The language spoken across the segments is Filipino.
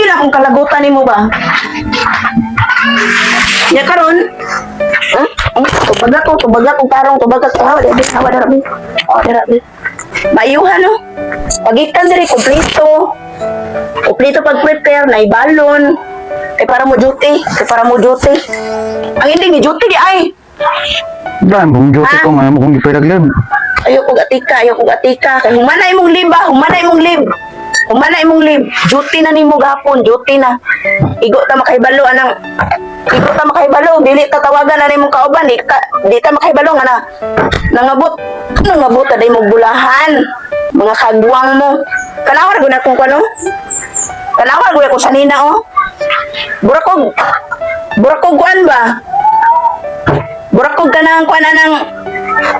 na akong kalagutan nimo ba? Ya karon. Tubaga ko tarong, tubaga ko hawa darabi. Oh, darabi. Mayuhan no. Pagikan diri kompleto. Kompleto pag-prepare na ibalon. Para mo duty. Ang hindi ni duty di ay. Dan, kung duty ko nga mo kung ipiraglib. Ayoko gatika. Kay humanay mong lib ba? Humanay mong lib. Duty na nimo gapon, duty na. Igo ta makaibalo dili ta tawagan na nimong kauban, di ta makaibalo nga na. Nangabot aday mo bulahan. Mga kagwang mo. Kanawar gud akong kuno. Kanawar gud ako sanina oh. Burakog kuan ba? Burakog kanang kuan nang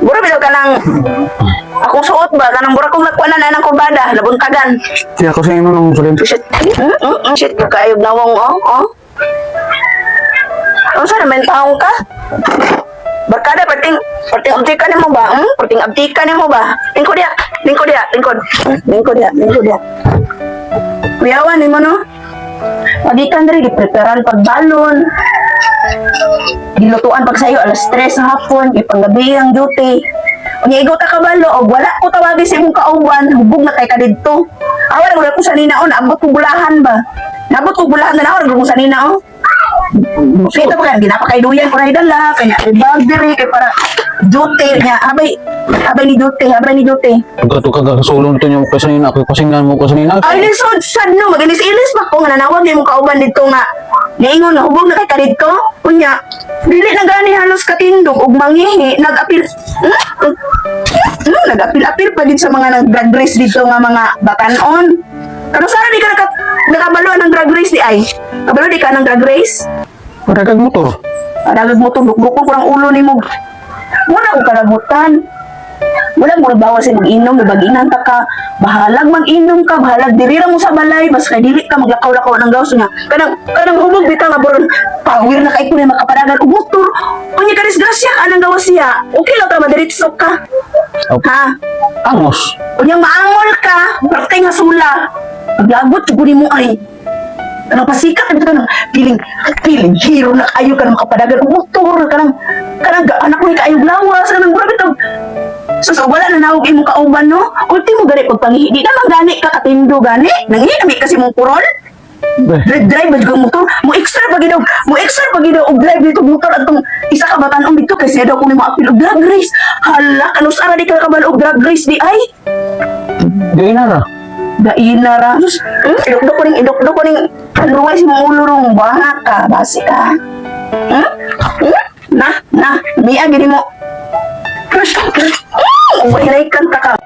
Burakog kanang akong suot ba kanang burakog nagkuan na nang kurbada, labuntagan. Di ako sa imo nung friend. Shit, kayo nawong oh. Ano sa naman taong ka? Barkada, perting abdikan mo ba? Perting abdikan mo ba? Lingkod dia. Kuyawan mo no? Pagikan diri gipreparan pagbalon. Gilutuan pag sayo alas 3 sa hapon, ipanggabi ang duty. Unya igo ta kabalo og wala ko tawagi sa imong kauban, hubog na kay ka didto. Awan ko sa ninaon, abot ko bulahan ba? Nabot ko bulahan na awan ko sa ninaon. Kita pa kaya ginapakaiduyan ko na idala, kaya ibag diri kay para duty niya, abay ni duty. Pagkato ka gasulong to niyo kasanin ako kasingnan mo kasanina. Ay lisod sad no, maginis-ilis pa ko nga nanawag ni mong kauban dito nga. Niingon na hubog na kay kadidto. Unya, dili na gani halos katindog ug mangihi, nag-apil pa din sa mga nag-drag race dito nga mga batanon. Pero sana di ka nakabalo ng drag race di ay. Kabalo di ka ng drag race? Paragag motor. Paragag motor, bukbukong ko ng ulo ni mo. Wala ko kalabutan. Wala mo bawas sa mag-inom, baginan ta ka. Bahalag mag-inom ka, bahalag dirira mo sa balay, bas kay dili ka maglakaw-lakaw ng gawas nga. Kanang hubog bitaw nga boron. Pawir na kay ko na makaparagan og motor. Unya ka disgrasya ka anang gawas siya. Okay lang ta madiretso ka. Okay. Ha? Angos. Unya maangol ka, partay nga sula. Paglagot jud ni mo ay. Kanang pasikat bitaw nang feeling hero na kayo kanang makapadagan og motor kanang anak mo kaayog lawas kanang grabe to. So wala na nawag imong kauban no. Ultimo gani pagpangihi di naman gani ka katindo gani. Nanginami kasi mong kurol. Drive ba yung motor? Mo extra pa ginaw og drive dito motor atong isa ka batanon dito kay siya daw kung may apil og drag race. Hala kanus ara di ka kabalo og drag race di ay. Di inara. Dainara. Idok ko ning aluway si mong ulo rong banga ka, basi ka. Na, miya gini mo. Uwairay kang taka.